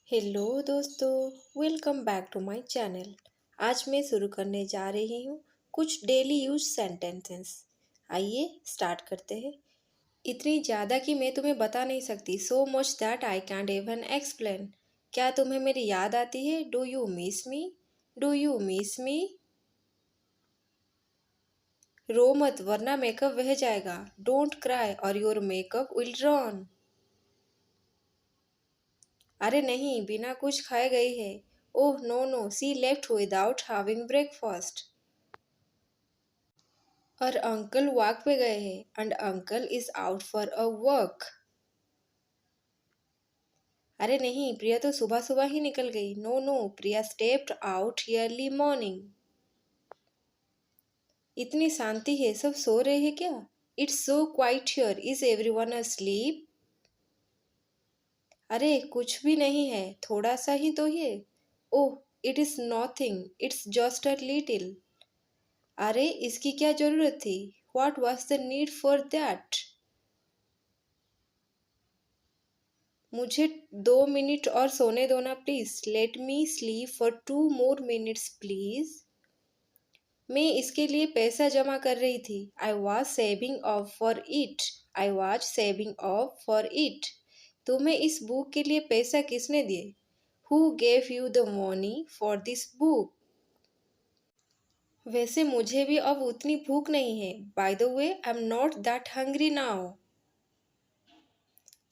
Hello दोस्तों, welcome back to my channel. आज मैं शुरू करने जा रही हूँ कुछ डेली यूज सेंटेंसेस। आइए स्टार्ट करते हैं। इतनी ज़्यादा कि मैं तुम्हें बता नहीं सकती, so much that I can't even explain. क्या तुम्हें मेरी याद आती है? Do you miss me? Do you miss me? रो मत वरना मेकअप बह जाएगा। Don't cry or your makeup will run. अरे नहीं, बिना कुछ खाए गई है। Oh no no, she left without having breakfast. और अंकल वॉक पे गए हैं and uncle is out for a work. अरे नहीं, प्रिया तो सुबह सुबह ही निकल गई। नो नो, प्रिया स्टेप्ड आउट अर्ली मॉर्निंग। इतनी शांति है, सब सो रहे हैं क्या? It's so quite here, is everyone asleep? अरे कुछ भी नहीं है, थोड़ा सा ही तो है। Oh, it is nothing, it's just a little. अरे इसकी क्या जरूरत थी? What was the need for that? मुझे 2 मिनट और सोने दो ना please. Let me sleep for 2 more minutes please. मैं इसके लिए पैसा जमा कर रही थी। I was saving off for it. I was saving off for it. तुम्हें इस बुक के लिए पैसा किसने दिए? Who gave you the money for this book? वैसे मुझे भी अब उतनी भूख नहीं है। By the way, I am not that hungry now.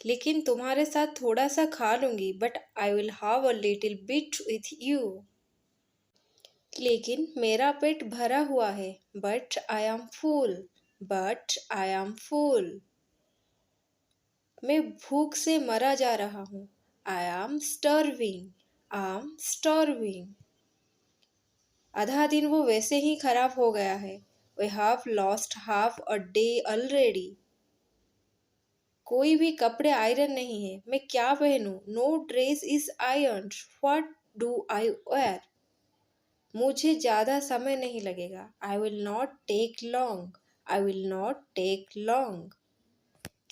लेकिन तुम्हारे साथ थोड़ा सा खा लूंगी, but I will have a little bit with you. लेकिन मेरा पेट भरा हुआ है। But I am full. But I am full. मैं भूख से मरा जा रहा हूँ। I am starving. I am starving. आधा दिन वो वैसे ही खराब हो गया है। We have lost half a day already. कोई भी कपड़े आयरन नहीं है। मैं क्या पहनूं? No dress is iron. What do I wear? मुझे ज़्यादा समय नहीं लगेगा। I will not take long. I will not take long.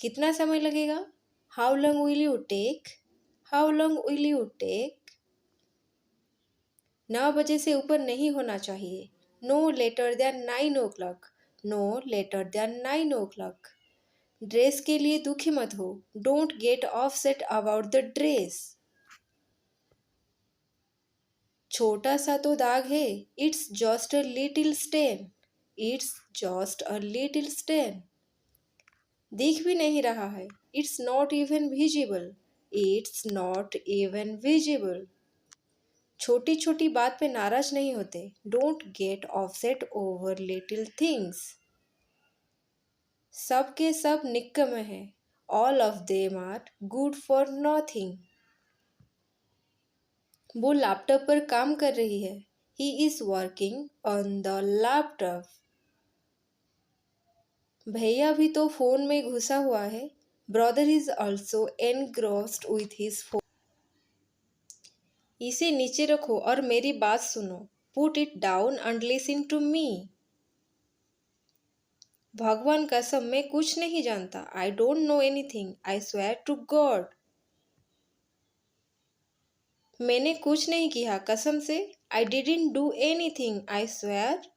कितना समय लगेगा? How long will you take? How long will you take? 9 बजे से ऊपर नहीं होना चाहिए। No later than 9 o'clock। No later than 9 o'clock। Dress के लिए दुखी मत हो। Don't get upset about the dress. छोटा सा तो दाग है। It's just a little stain. It's just a little stain. दिख भी नहीं रहा है। It's not even visible. It's not even visible. छोटी छोटी बात पे नाराज नहीं होते। Don't get upset over little things. सब के सब निक्कम है। All of them are good for nothing. वो लैपटॉप पर काम कर रही है। He is working on the laptop. भैया भी तो फोन में घुसा हुआ है। Brother is also engrossed with his phone. इसे नीचे रखो और मेरी बात सुनो। Put it down and listen to me. भगवान कसम, मैं कुछ नहीं जानता। I don't know anything. I swear to God. मैंने कुछ नहीं किया, कसम से। I didn't do anything, I swear.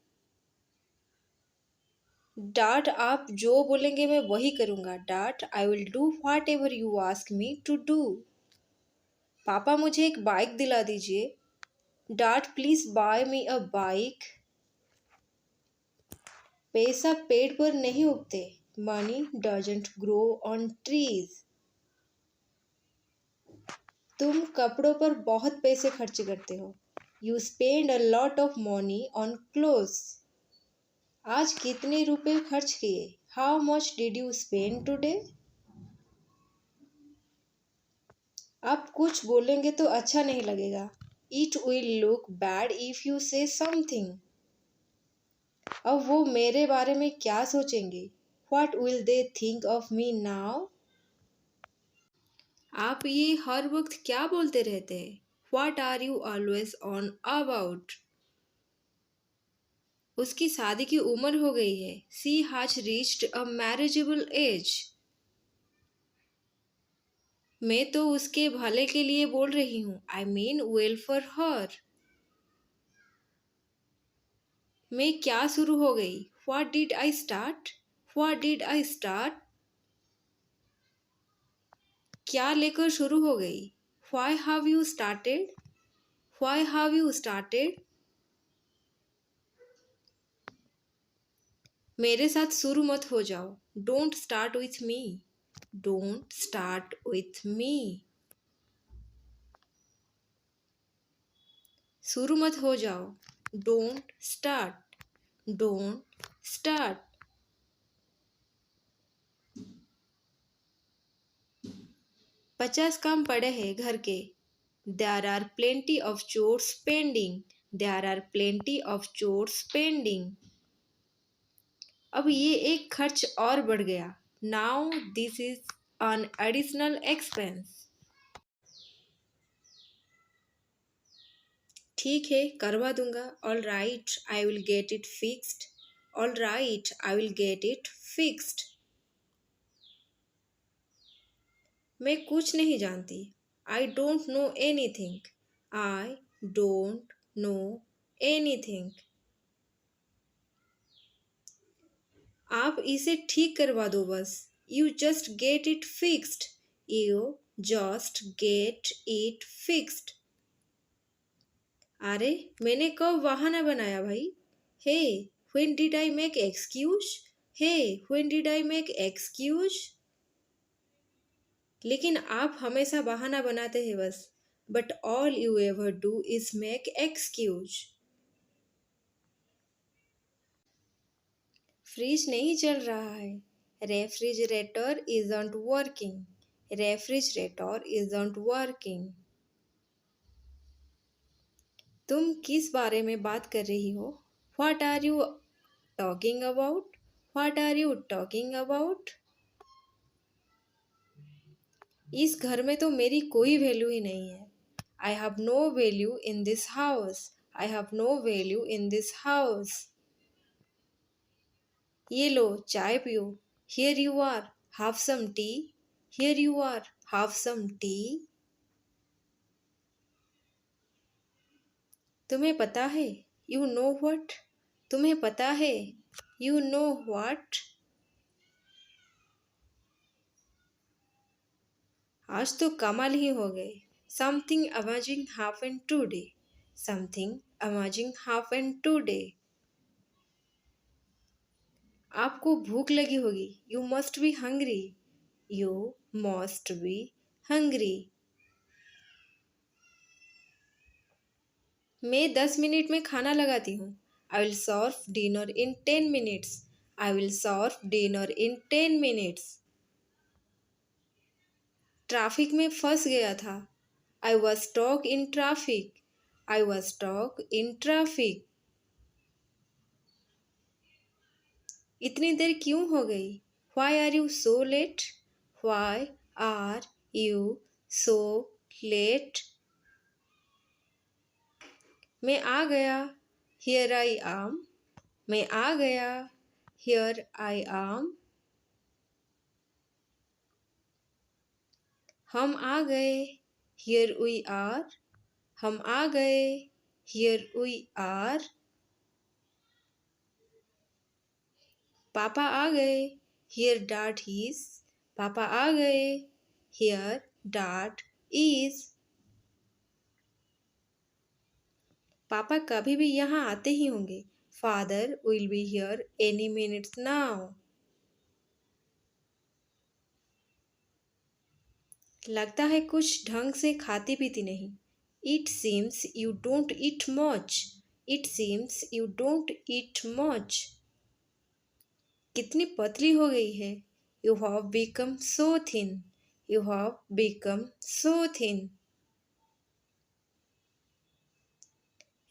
डाट, आप जो बोलेंगे मैं वही करूँगा। डाट, I will do whatever you ask me to do. पापा मुझे एक बाइक दिला दीजिए। डाट, please buy me a bike. पैसा पेड़ पर नहीं उगते। Money doesn't grow on trees. तुम कपड़ों पर बहुत पैसे खर्च करते हो। You spend a lot of money on clothes. आज कितने रुपए खर्च किए? How much did you spend today? आप कुछ बोलेंगे तो अच्छा नहीं लगेगा। It will look bad if you say something. अब वो मेरे बारे में क्या सोचेंगे? What will they think of me now? आप ये हर वक्त क्या बोलते रहते हैं? What are you always on about? उसकी शादी की उम्र हो गई है। She has reached a marriageable age. मैं तो उसके भले के लिए बोल रही हूँ। I mean well for her. मैं क्या शुरू हो गई? What did I start? What did I start? क्या लेकर शुरू हो गई? Why have you started? Why have you started? मेरे साथ शुरू मत हो जाओ। Don't start with me. Don't start with me. शुरू मत हो जाओ। Don't start. Don't start. 50 काम पड़े हैं घर के। There are plenty of chores pending. There are plenty of chores pending. अब ये एक खर्च और बढ़ गया। Now this is an additional expense. ठीक है, करवा दूंगा। All right, I will get it fixed. All right, I will get it fixed. मैं कुछ नहीं जानती। I don't know anything. I don't know anything. आप इसे ठीक करवा दो बस। You just get it fixed. You just get it fixed. अरे मैंने कब बहाना बनाया भाई? Hey, when did I make excuse? Hey, when did I make excuse? लेकिन आप हमेशा बहाना बनाते हैं बस। But all you ever do is make excuse. Fridge नहीं चल रहा है। Refrigerator isn't working. Refrigerator isn't working. तुम किस बारे में बात कर रही हो? What are you talking about? What are you talking about? इस घर में तो मेरी कोई वैल्यू ही नहीं है। I have no value in this house. I have no value in this house. ये लो चाय पियो। Here you are. Have some tea. Here you are. Have some tea. तुम्हें पता है? You know what? तुम्हें पता है? You know what? आज तो कमाल ही हो गए। Something amazing happened today. Something amazing happened today. आपको भूख लगी होगी। You must be hungry. You must be hungry. मैं 10 मिनट में खाना लगाती हूँ। I will serve dinner in 10 minutes. I will serve dinner in 10 minutes. Traffic में फंस गया था। I was stuck in traffic. I was stuck in traffic. इतनी देर क्यों हो गई? Why are you so late? Why are you so late? मैं आ गया। Here I am. मैं आ गया। Here I am. हम आ गए। Here we are. हम आ गए। Here we are. पापा आ गए। Here dad is. पापा आ गए। Here dad is. पापा कभी भी यहाँ आते ही होंगे। Father will be here any minute now. लगता है कुछ ढंग से खाती पीती नहीं। It seems you don't eat much. It seems you don't eat much. कितनी पतली हो गई है। You have become so thin. You have become so thin.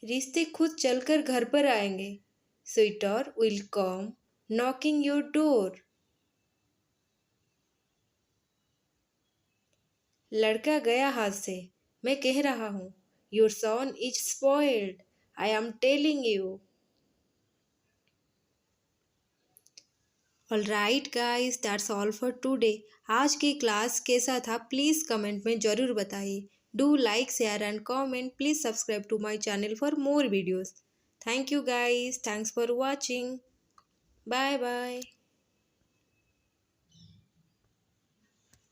रिश्ते खुद चलकर घर पर आएंगे। Sweeter will come knocking your door. लड़का गया हाथ से। मैं कह रहा हूँ। Your son is spoiled. I am telling you. All right guys, that's all for today. आज की क्लास कैसा था प्लीज़ कमेंट में ज़रूर बताइए। Do like, share and comment. Please subscribe to my channel for more videos. Thank you guys, thanks for watching. Bye bye.